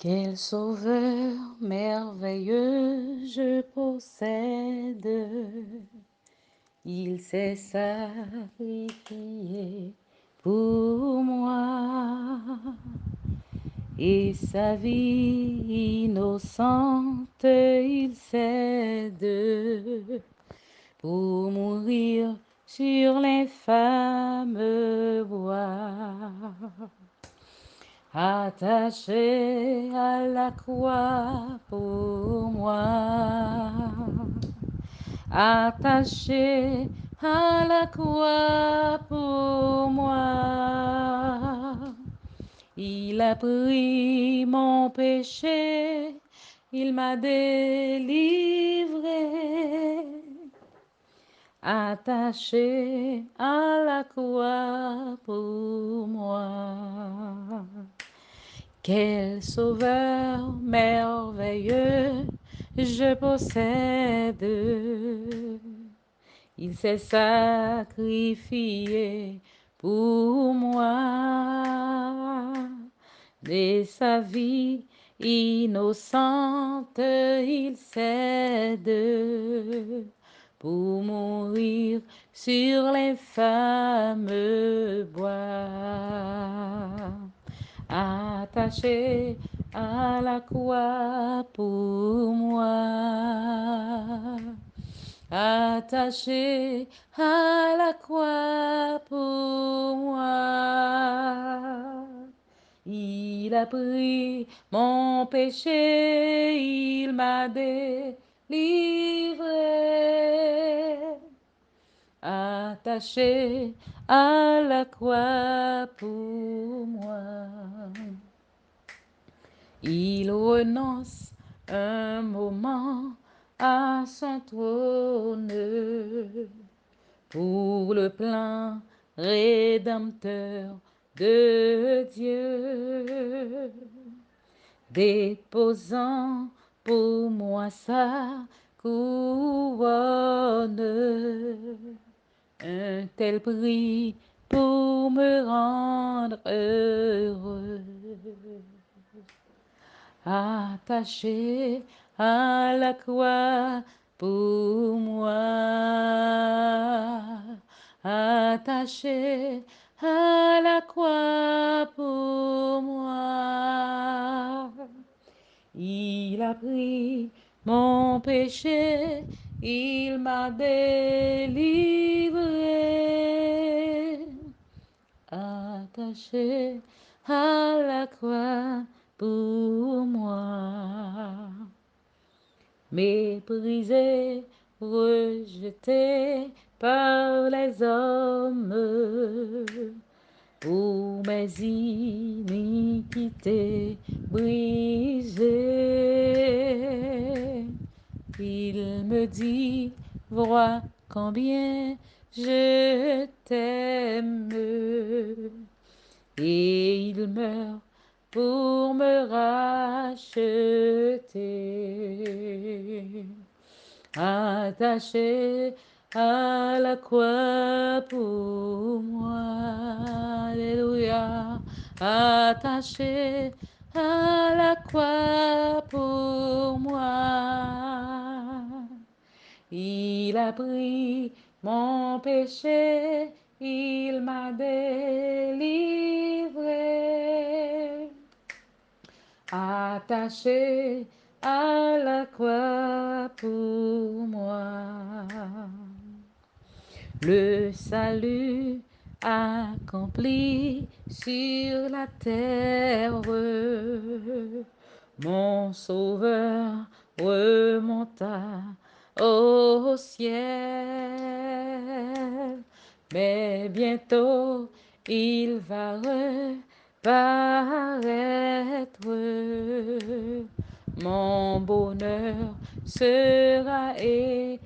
Quel sauveur merveilleux je possède, il s'est sacrifié pour moi, et sa vie innocente il cède pour mourir sur l'infâme bois. Attaché à la croix pour moi, attaché à la croix pour moi, il a pris mon péché, il m'a délivré, attaché à la croix pour moi. Quel sauveur merveilleux je possède. Il s'est sacrifié pour moi. De sa vie innocente, il cède pour mourir sur l'infâme bois. Attaché à la croix pour moi, attaché à la croix pour moi. Il a pris mon péché, il m'a délivré, attaché à la croix pour moi. Il renonce un moment à son trône pour le plan rédempteur de Dieu, déposant pour moi sa couronne. Un tel prix pour me rendre heureux. Attaché à la croix pour moi, attaché à la croix pour moi. Il a pris mon péché, il m'a délivré, attaché à la croix pour moi. Méprisé, rejeté par les hommes, pour mes iniquités brisées. Il me dit, vois combien je t'aime. Et il meurt pour me racheter. Attaché à la croix pour moi, alléluia. Attaché à la croix pour moi. Il a pris mon péché, il m'a délivré, attaché à la croix pour moi. Le salut accompli sur la terre, mon sauveur remonta au ciel, mais bientôt il va reparaître. Mon bonheur sera éternel,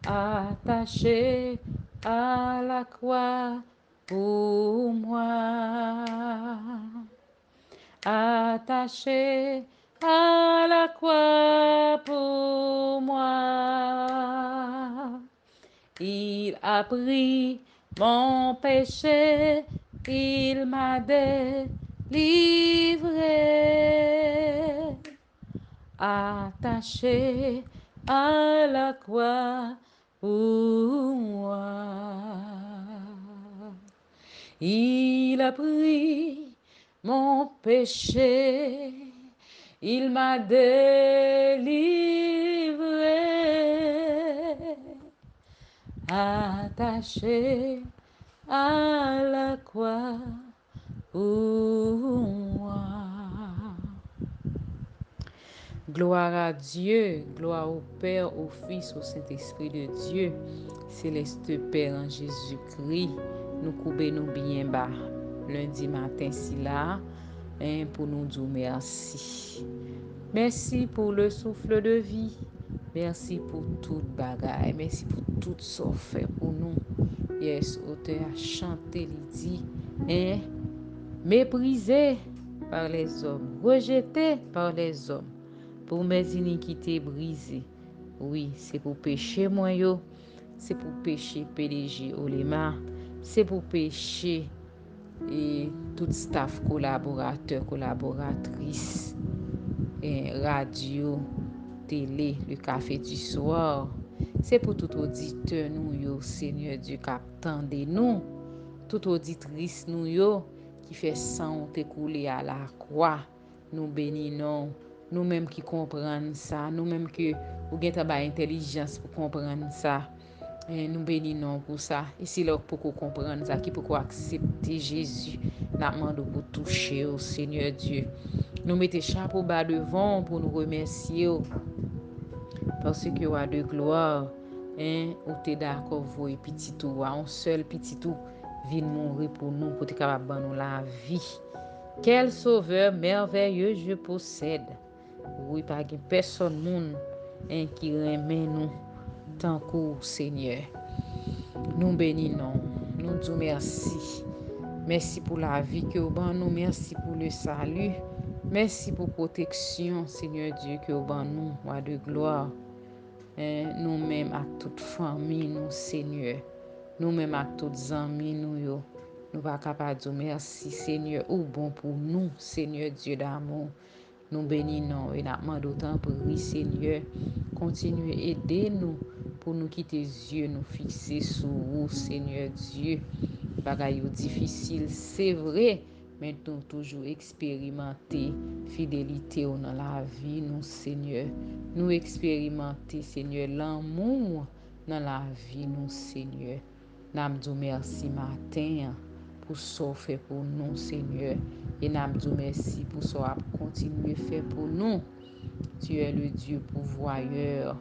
attaché à la croix pour moi, attaché à la croix pour moi. Il a pris mon péché, il m'a délivré, attaché à la croix pour moi. Il a pris mon péché, il m'a délivré, attaché à la croix pour moi. Gloire à Dieu, gloire au Père, au Fils, au Saint-Esprit de Dieu, céleste Père en Jésus-Christ, nous coubons nous bien bas. Lundi matin, si là, pour nous dire merci. Merci pour le souffle de vie. Merci pour toute bagaille. Merci pour tout ce fait pour nous. Yes, auteur a chanté, il dit, méprisé par les hommes, rejeté par les hommes, pour mes iniquités brisées. Oui, c'est pour pécher moi yo, c'est pour pécher PDG Olema, c'est pour pécher et tout staff collaborateur, collaboratrice, et radio, télé, le café du soir. C'est pour tout auditeur nous yo, Seigneur Dieu, captant de nous, tout auditrice nous yo, qui fait sang t'écouler à la croix. Nous bénissons, nous-mêmes qui comprenons ça, nous-mêmes qui ou gen ta ba intelligence pour comprendre ça. Et nous bénissons pour ça. Et si là pour comprendre ça, qui pour accepter Jésus, nous demandons pour toucher au Seigneur Dieu. Nous mettons chapeau bas devant pour nous remercier parce que roi de gloire, ou t'es d'accord voyer petit tout, un seul petit tout vient mourir pour nous pour être capable de nous la vie. Quel sauveur merveilleux je possède. Oui, pas de personne monde qui remet nous tant que Seigneur. Nous bénissons, nous disons merci. Merci pour la vie que vous ban nous, merci pour le salut. Merci pour protection, Seigneur Dieu, que vous ban nous, roi de gloire. Nous-mêmes à toute famille, nous, Seigneur. Nous-mêmes à toutes amis, nous ne pas capables de dire merci, Seigneur, ou bon pour nous, Seigneur Dieu d'amour. Nous bénissons et nous demandons autant pour Seigneur. Continuez à aider nous pour nous quitter les yeux, nous fixer sur vous, Seigneur Dieu. Bagaille difficile, c'est vrai, mais nous toujours expérimenter fidélité dans la vie, nous, Seigneur. Nous expérimenter, Seigneur, l'amour dans la vie, nous, Seigneur. Nous disons merci matin pour ce que fait pour nous, Seigneur. Et nous disons merci pour ce que continuer à faire pour nous. Tu es le Dieu pourvoyeur,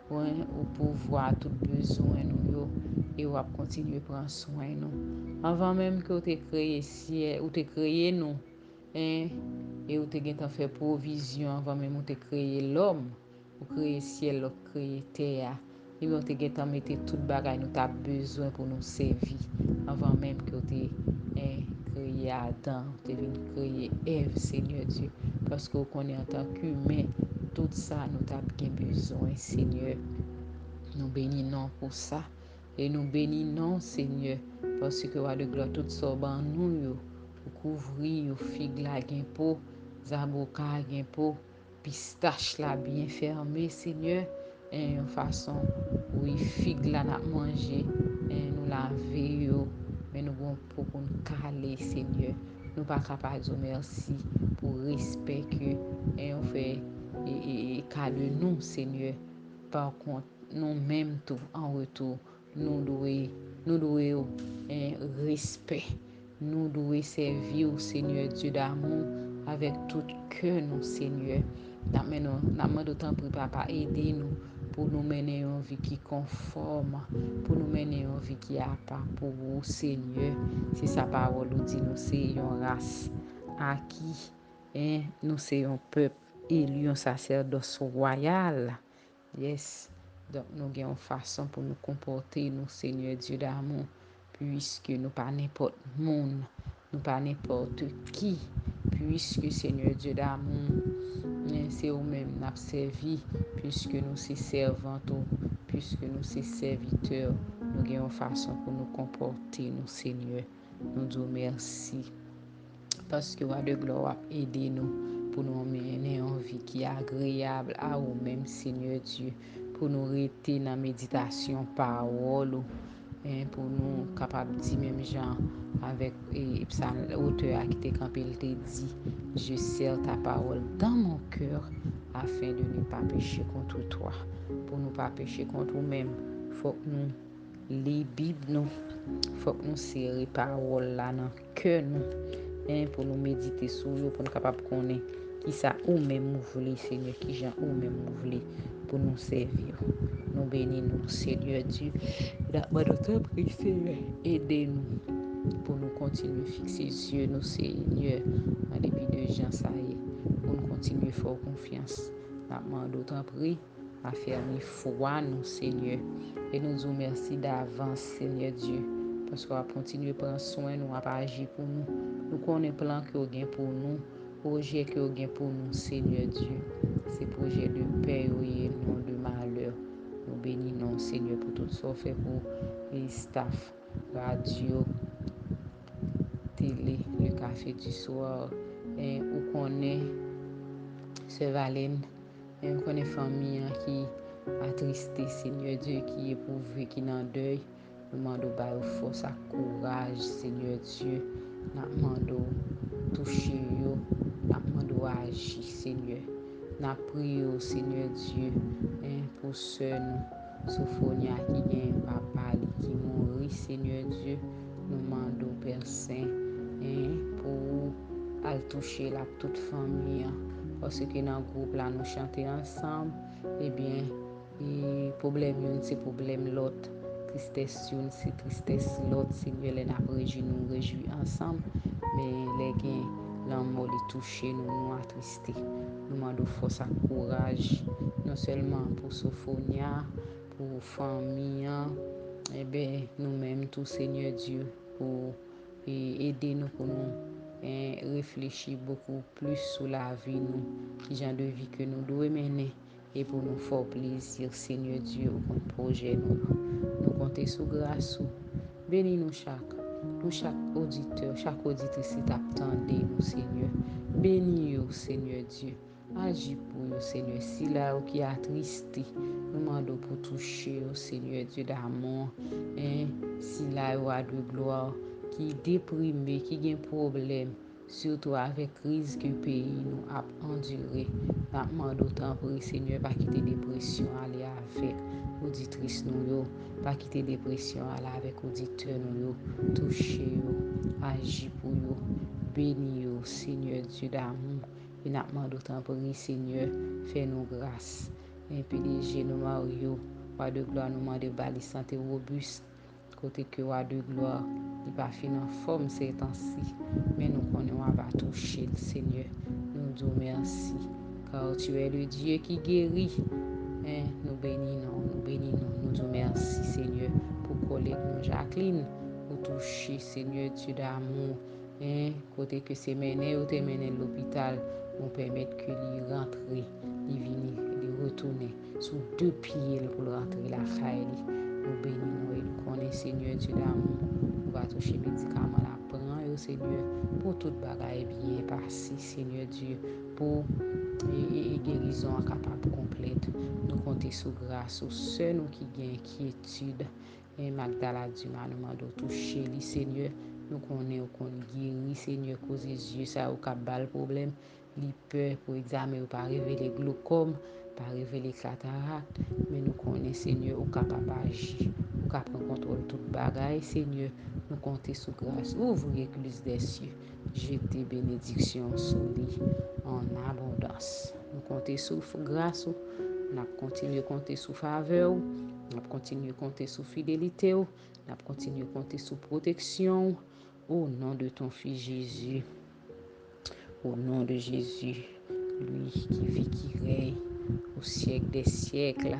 ou pourvoir tout besoin nous et on va continuer à prendre soin de nous. Avant même que tu aies créé ciel, ou tu créé nous, et ou tu aies fait provision avant même que tu créé l'homme, ou créé ciel, ou créé terre. Et on t'a mis toute bagaille nous t'a besoin pour nous servir avant même que tu créé Adam, tu venu créer Ève, Seigneur Dieu, parce qu'on connaît en tant qu'humain tout ça nous t'a bien besoin, Seigneur. Nous bénissons pour ça et nous bénissons, Seigneur, parce que roi de gloire tout ça ban nous pour couvrir figue la gain pour zaboka gain pour pistache la bien fermée, Seigneur, et en façon oui figue la n'a manger et nous laver yo mais nous bon pour nous caler, Seigneur. Nous pas capable de merci pour respect que on fait et caler nous, Seigneur. Par contre, nous-mêmes tout en retour, nous devons respect. Nous devons servir au Seigneur Dieu d'amour avec tout cœur, nous, Seigneur. Nous demandons d'autant pour Papa aider nous pour nous mener une vie qui conforme, pour nous mener une vie qui a pas pour vous, Seigneur. C'est sa parole nous dit, nous sommes une race à qui nous sommes un peuple élu, un sacerdoce royal. Yes, donc nous avons une façon pour nous comporter, nous, Seigneur Dieu d'amour, puisque nous pas n'importe monde, nous pas n'importe qui, puisque Seigneur Dieu d'amour, c'est vous-même nous avons servi, puisque nous sommes servants, puisque nous sommes serviteurs, nous avons une façon pour nous comporter, nous, Seigneur. nous disons merci. Parce que roi de gloire aidez nous pour nous mener une vie qui est agréable à vous-même, Seigneur Dieu, pour nous rester dans la méditation parole, pour nous capables de dire même gens avec l'auteur qui était campé, il te dit, je serre ta parole dans mon cœur afin de ne pas pécher contre toi. Pour ne pas pécher contre nous-mêmes, il faut que nous les Bibles, nous, faut que nous serrer parole là dans le cœur nous. Pour nous méditer sur eux, pour nous capables de connaître qui ça ou même nous voulez, Seigneur, qui gens ou même nous voulez pour nous servir. Nous bénissons, Seigneur Dieu. Notre prière, Seigneur, aidez-nous pour nous continuer à fixer les yeux, nous, Seigneur, en dépit de gens, ça y est, pour nous continuer à faire confiance. Nous d'autres prier, à faire une foi, nous, Seigneur. Et nous disons merci d'avance, Seigneur Dieu, parce qu'on va continuer à prendre soin, nous, à agir pour nous. Nous connaissons le plan que vous avez pour nous, projet que vous avez pour nous, Seigneur Dieu. Ces projets de paix et non de malheur. Nous bénissons, Seigneur, pour tout ça fait pour les staff, radio, télé, le café du soir. Et on connaît Sœur Valène, et on connaît famille qui attristé, Seigneur Dieu, qui est éprouvé, qui est en deuil. Nous demandons force et courage, Seigneur Dieu. Nous demandons toucher, nous demandons agir, Seigneur. Nous prions, Seigneur Dieu, pour ceux nous, Sophonia qui gagne papa, qui mourit, Seigneur Dieu. Nous demandons, Père Saint, pour toucher la toute famille. Parce que dans le groupe là, nous chantons ensemble, eh bien, et problème c'est problème l'autre. Tristesse c'est tristesse l'autre. Seigneur, les naprejouis nous réjouis ensemble. Mais les gains, l'amour les toucher, nous attristés. Nous demandons force et courage, non seulement pour Sophonia, pour famille, eh bien, nous-mêmes, tout Seigneur Dieu, pour aider nous, pour nous réfléchir beaucoup plus sur la vie, nous, qui genre de vie que nous devons mener, et pour nous faire plaisir, Seigneur Dieu, au projet nous comptons sur grâce. Bénis nous chaque auditeur, chaque auditrice qui t'attendait, nous, Seigneur. Bénis nous, Seigneur Dieu. Agis pour nous, Seigneur. Si là qui est attristé, nous demandons pour toucher, Seigneur Dieu d'amour. Si là a de gloire, qui est déprimé, qui a un problème, surtout avec la crise que le pays nous a enduré. Nous demandons tant pour Seigneur, pas quitter dépression, aller avec auditrice nous, pas quitter dépression, aller avec auditeur nous, toucher, agir pour nous, bénir, Seigneur Dieu d'amour. Et nous demandons tant pour Seigneur, fais-nous grâce. Et PDG nous Mario, roi de gloire, nous demandons de santé robuste. Côté que roi de gloire, il pas fini en forme ces temps-ci, mais nous connaissons à toucher le Seigneur. Nous disons merci, car tu es le Dieu qui guérit. Nous bénissons, nous disons merci, Seigneur, pour collègue nous Jacqueline, pour toucher, Seigneur Dieu d'amour. Côté que c'est mené ou te mené l'hôpital, nous permettre que lui rentre, il vienne, il retourne sous deux pieds pour rentrer la caille. Nous bénissons et nous connaissons, Seigneur Dieu d'amour. Nous va toucher les médicaments, la prendre, Seigneur, pour toute bagaille bien passée, Seigneur Dieu, pour guérison capable complète. Nous comptons sur grâce aux ceux nous qui ont inquiétude. Et Magdala Dumas nous demande toucher les Seigneur. Nous connaissons qu'on guérit, Seigneur, cause des yeux, ça au cap le problème. Les peurs pour examiner, pas révéler glaucome, pas révéler cataracte, mais nous connaissons, Seigneur, au capable d'agir, au capable de contrôler toute bagaille, Seigneur. Nous comptons sur grâce. Ouvre l'église des cieux, jetez bénédiction sur lui en abondance. Nous comptons sur grâce. Nous continuons à compter sur faveur, nous continuons à compter sur fidélité, nous continuons à compter sur protection. Au nom de ton Fils Jésus, au nom de Jésus, lui qui vit, qui règne au siècle des siècles,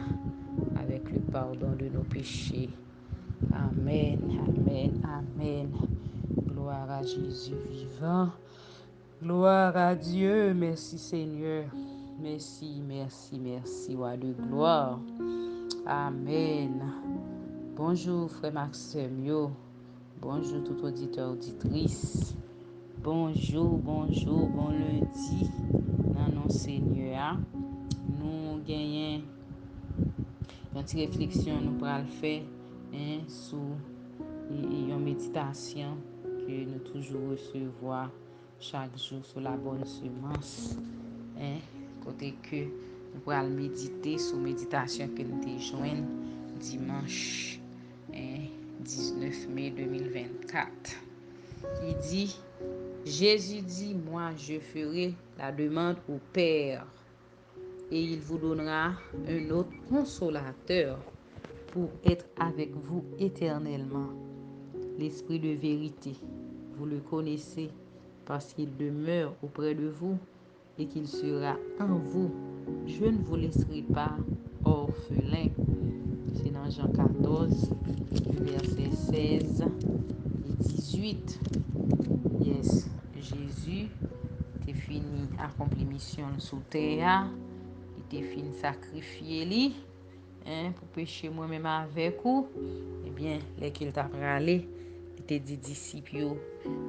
avec le pardon de nos péchés. Amen, amen, amen. Gloire à Jésus vivant. Gloire à Dieu. Merci Seigneur. Merci, merci, merci, roi de gloire. Amen. Bonjour, frère Maxime. Bonjour tout auditeur, auditrice. Bonjour, bonjour, bon lundi. Nan non Seigneur, nous gagnons une petite réflexion nous pral faire sur une méditation que nous toujours recevoir chaque jour sur la bonne semence. Côté que nous pral méditer sur méditation que nous te joignent dimanche 19 mai 2024. Il dit, Jésus dit, moi je ferai la demande au Père et il vous donnera un autre consolateur pour être avec vous éternellement, l'Esprit de vérité. Vous le connaissez parce qu'il demeure auprès de vous et qu'il sera en vous. Je ne vous laisserai pas orphelin. C'est dans Jean 14, versets 16 et 18. Yes, Jésus te fini accompli mission sous terre. Il te fini sacrifier lui pour pécher moi-même avec vous. Eh bien, les qu'il t'a parlé, il te dit disciples,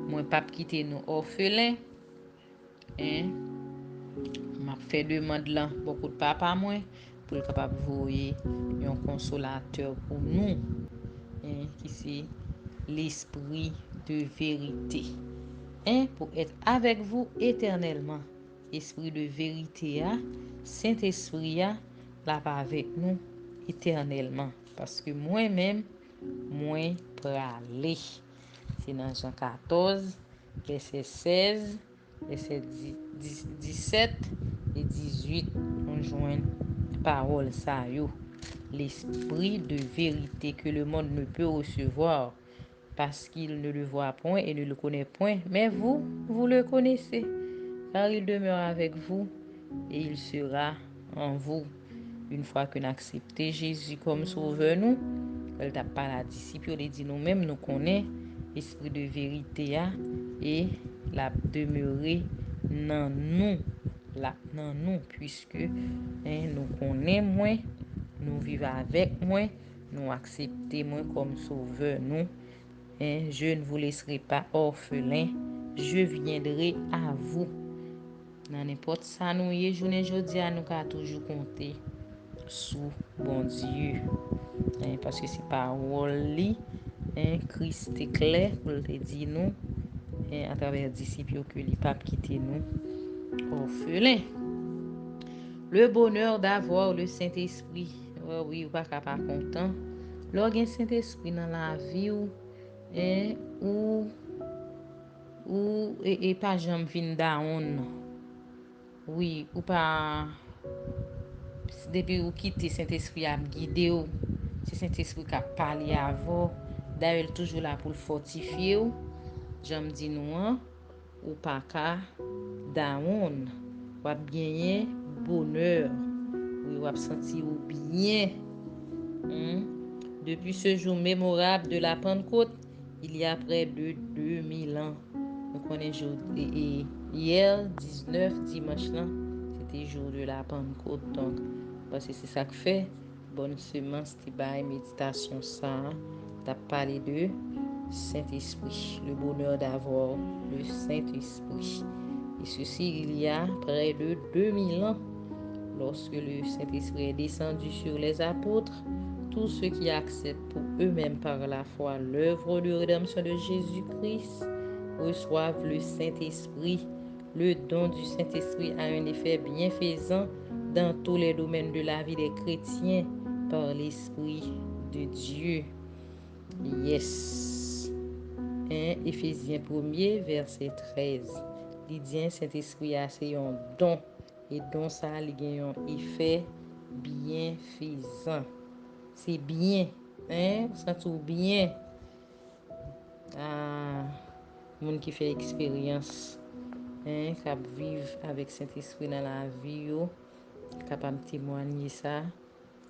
moi pas quitter nous orphelins. M'a fait demande là beaucoup de papa moi pour le capable voyer un consolateur pour nous qui c'est l'esprit de vérité pour être avec vous éternellement. Esprit de vérité Saint-Esprit là pas avec nous éternellement parce que moi-même moi praler. C'est dans Jean 14 verset 16 verset 17 et 18 on joint parole ça yo. L'esprit de vérité que le monde ne peut recevoir parce qu'il ne le voit point et ne le connaît point, mais vous le connaissez, car il demeure avec vous et il sera en vous. Une fois que nous acceptons Jésus comme sauveur, nous, elle t'a pas la disciple, elle dit nous-mêmes, nous connaissons l'esprit de vérité et la demeurer dans nous, là, dans nous, puisque nous connaissons moins, nous vivons avec moi, nous acceptons moi comme sauveur, nous. Je ne vous laisserai pas orphelin, je viendrai à vous. Dans n'importe ça nous y journée jodi à nous ka toujours compter sous bon Dieu. Parce que c'est parole li, Christ est clair pour te dire nous à travers disciples que li pas quitter nous orphelin. Le bonheur d'avoir le Saint-Esprit. Oh oui, ou pas content. Lorsqu'il y a le Saint-Esprit dans la vie ou pas jamais vin down. Oui, ou pas depuis ou quitter Saint-Esprit a guidé ou. C'est Saint-Esprit qui a parlé avant. D'ailleurs, toujours là pour le fortifier ou. J'aime dire nous ou pas ka down. Ou bien bonheur. Oui, ou sentir ou bien. Depuis ce jour mémorable de la Pentecôte, il y a près de 2000 ans. Nous connaissons hier, 19 dimanche là, c'était jour de la Pentecôte. Donc, parce que c'est ça que fait. Bonne semence, t'es méditation ça. T'as parlé de Saint-Esprit, le bonheur d'avoir le Saint-Esprit. Et ceci, il y a près de 2000 ans, lorsque le Saint-Esprit est descendu sur les apôtres. Tous ceux qui acceptent pour eux-mêmes par la foi l'œuvre de rédemption de Jésus-Christ reçoivent le Saint-Esprit. Le don du Saint-Esprit a un effet bienfaisant dans tous les domaines de la vie des chrétiens par l'Esprit de Dieu. Yes. Éphésiens 1er, verset 13. Il dit Saint-Esprit a c'est un don. Et don ça, il y a un effet bienfaisant. C'est bien, ça tout bien. Moun qui fait expérience, qui vivent avec Saint-Esprit dans la vie, capable témoigner ça.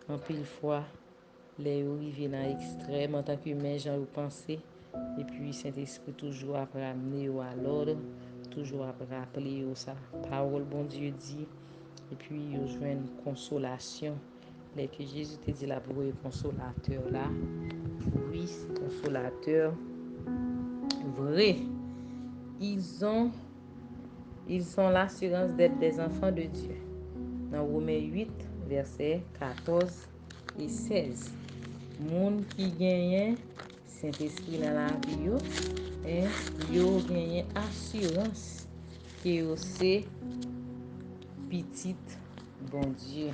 En pile fois, les arrivés dans l'extrême en tant qu'humain, j'en pensé. Et puis Saint-Esprit toujours après amener à l'ordre, toujours après rappeler sa parole, bon Dieu dit. Et puis, ils jouent une consolation. Là que Jésus te dit là pour le consolateur là. Oui, consolateur vrai. Ils sont l'assurance d'être des enfants de Dieu. Dans Romains 8, versets 14 et 16. Moun qui gagne Saint-Esprit dans la vie yo, yo gagne assurance que yo c'est petite bon Dieu.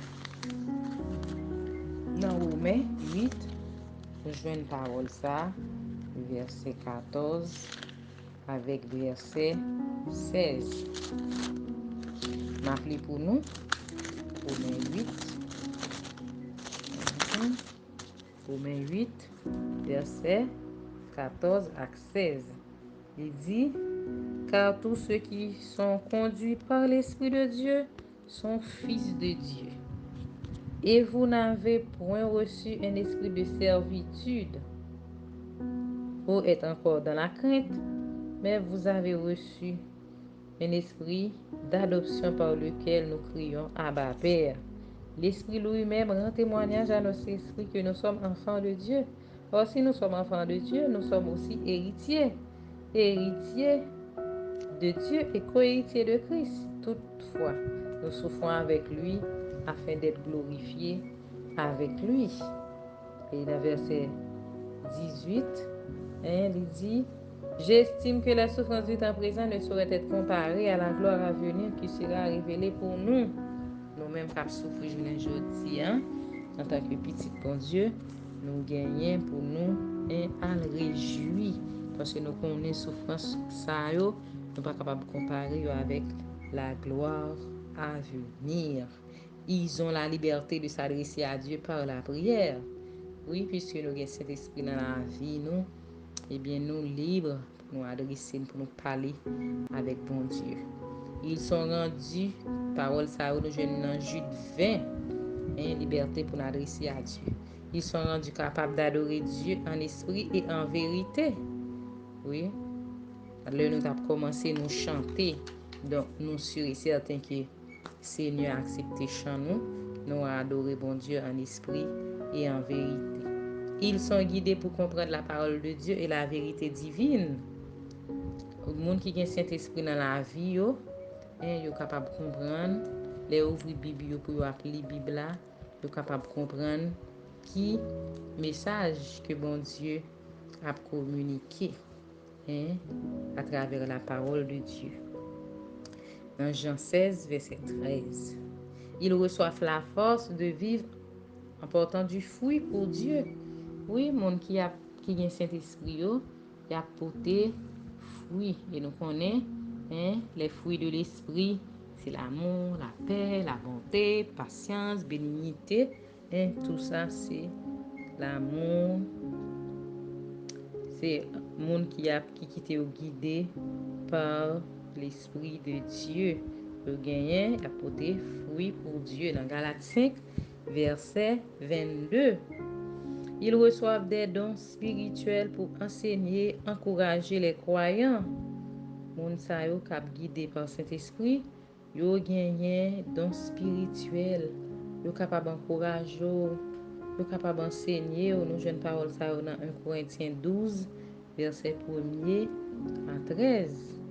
Dans Romains 8, je joins une parole ça, verset 14 avec verset 16. M'appelez pour nous, Romains 8. Romains 8, verset 14 à 16. Il dit, car tous ceux qui sont conduits par l'Esprit de Dieu sont fils de Dieu. Et vous n'avez point reçu un esprit de servitude pour être encore dans la crainte, mais vous avez reçu un esprit d'adoption par lequel nous crions Abba Père. L'Esprit lui-même rend témoignage à notre esprit que nous sommes enfants de Dieu. Or, si nous sommes enfants de Dieu, nous sommes aussi héritiers. Héritiers de Dieu et co-héritiers de Christ. Toutefois, nous souffrons avec lui afin d'être glorifiés avec lui. Et dans verset 18, il dit, j'estime que la souffrance du temps présent ne saurait être comparée à la gloire à venir qui sera révélée pour nous. Nous-mêmes qui souffrons aujourd'hui, en tant que petit bon Dieu, nous gagnons pour nous à le réjouir. Parce que nous connaissons souffrance, ça, nous ne sommes pas capables de comparer avec la gloire à venir. Ils ont la liberté de s'adresser à Dieu par la prière. Oui, puisque nous avons cet esprit dans la vie, nous, eh bien, nous libres pour nous adresser, pour nous parler avec bon Dieu. Ils sont rendus, parole ça, nous jeunes dans Jude 20, liberté pour nous adresser à Dieu. Ils sont rendus capables d'adorer Dieu en esprit et en vérité. Oui. Là, nous avons commencé à nous chanter. Donc, nous sommes certains que Seigneur a accepté chant nous. Nous avons adoré bon Dieu en esprit et en vérité. Ils sont guidés pour comprendre la parole de Dieu et la vérité divine. Les gens qui ont le Saint-Esprit dans la vie, ils sont capables de comprendre. Les ouvrir la Bible pour appeler la Bible, ils sont capables de comprendre qui message que bon Dieu a communiqué à travers la parole de Dieu. Dans Jean 16, verset 13. Ils reçoivent la force de vivre en portant du fruit pour Dieu. Oui, monde qui a Saint-Esprit, il a porté fruit. Et nous connaissons les fruits de l'esprit, c'est l'amour, la paix, la bonté, patience, bénignité. Tout ça, c'est l'amour. C'est le monde qui était guidé par l'Esprit de Dieu. Le gagnant a porté fruit pour Dieu. Dans Galates 5, verset 22. Ils reçoivent des dons spirituels pour enseigner, encourager les croyants. Moun sa yo kap guidé par Saint-Esprit, yo gagné dons spirituels. Yo capable encourager, yo capable enseigner. Nous jeunes paroles ça dans 1 Corinthiens 12, verset 1er à 13.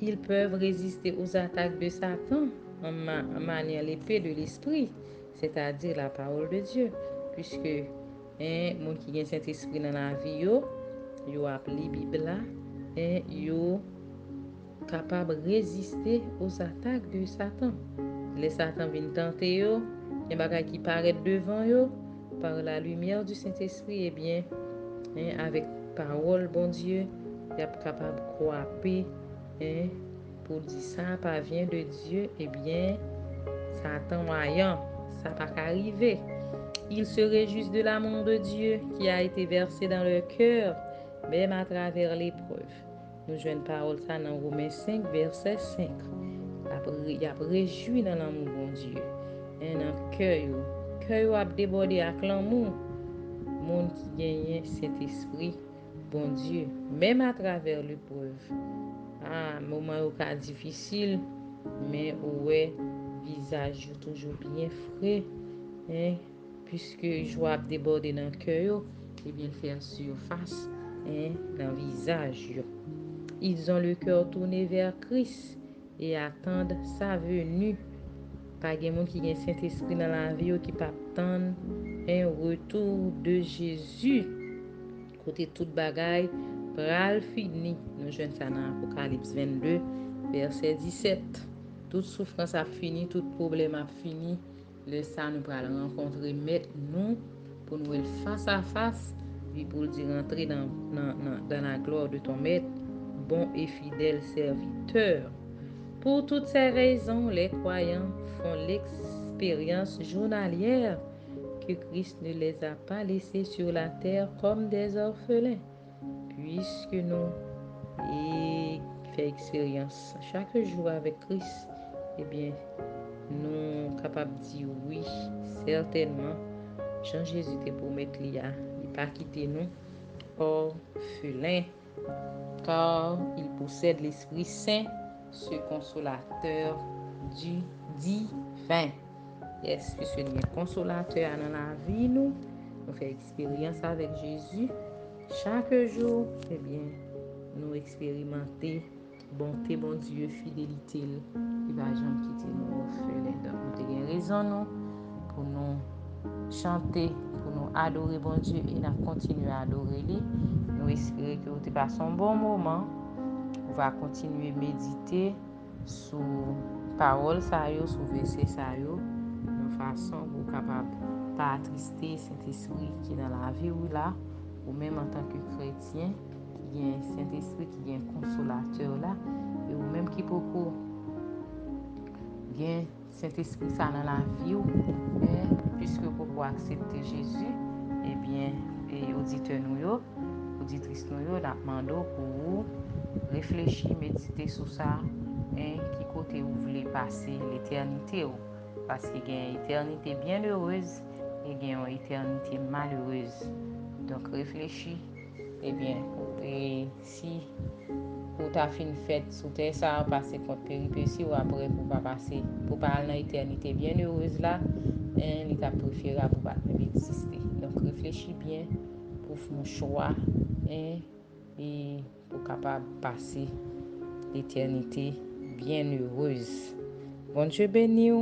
Ils peuvent résister aux attaques de Satan en maniant l'épée de l'esprit, c'est-à-dire la parole de Dieu, puisque moun qui a Saint-Esprit dans la vie yo appelé Bible là, yo capable de résister aux attaques de Satan. Les Satan viennent tenter yo, les bagages qui paraissent devant yo par la lumière du Saint-Esprit, et bien avec parole bon Dieu, il est capable de croiser pour dire ça pas vient de Dieu, et bien Satan voyant ça pas arriver. Ils se réjouissent de l'amour de Dieu qui a été versé dans leur cœur, même à travers l'épreuve. Nous jouons une parole ça dans Romains 5, verset 5. Il a réjoui dans l'amour de Dieu. Dans le cœur a débordé avec l'amour. Monde qui gagne cet esprit, bon Dieu, même à travers l'épreuve. Moment au cas difficile, mais ouais, visage toujours bien frais, puisque joie a débordé dans le cœur, et bien faire surface dans le visage. Ils ont le cœur tourné vers Christ et attendent sa venue. Pas de monde qui a Saint-Esprit dans la vie qui pas attendre un retour de Jésus. Côté toute bagaille pral fini. Nous joignons ça dans Apocalypse 22 verset 17. Toute souffrance a fini, tout problème a fini. Le ça nous pral rencontrer mettre nous pour nous face à face puis pour dire entrer dans la gloire de ton maître, bon et fidèle serviteur. Pour toutes ces raisons, les croyants font l'expérience journalière que Christ ne les a pas laissés sur la terre comme des orphelins, puisque nous fait expérience chaque jour avec Christ, eh bien, nous sommes capables de dire oui, certainement, Jean-Jésus te promet qu'il ne pas quitter nous orphelins, car il possède l'Esprit Saint, ce consolateur du divin. Yes, puisque nous sommes consolateur dans la vie, nous faisons expérience avec Jésus. Chaque jour, eh bien, nous expérimentons bonté, bon Dieu, fidélité, il va jamais quitter nous orphelins. Donc, nous avons raison, nous, pour nous chanter, pour nous adorer bon Dieu et nous continuer à adorer lui. Nous espérons que vous passez un bon moment. On va continuer à méditer sur parole ça yo, sur verset ça yo, de façon pour capable pas attrister Saint-Esprit qui est dans la vie ou là, ou même en tant que chrétien qui a Saint-Esprit qui est un consolateur là, et ou même qui peut bien Saint-Esprit ça dans la vie ou, puisque pour accepter Jésus, eh bien, et auditeur nous yo, auditrice nous yo, n'a demandé pour vous réfléchir, méditer sur ça, qui côté vous voulez passer l'éternité, parce qu'il y a une éternité bien heureuse et il y a une éternité malheureuse. Donc réfléchis, eh bien, et si pour ta fin fête sous terre, ça va passer contre péripéties ou après pour pas passer, pour pas aller dans l'éternité bien heureuse là, il t'a préférable pour pas même exister. Donc réfléchis bien pour faire un choix, et pour capable passer l'éternité bien heureuse. Bon Dieu béni,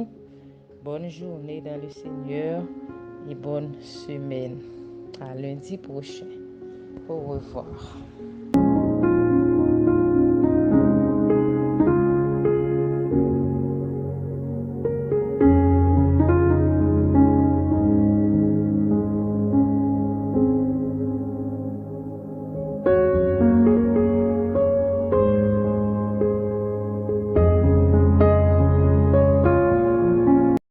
bonne journée dans le Seigneur et bonne semaine. À lundi prochain. Au revoir.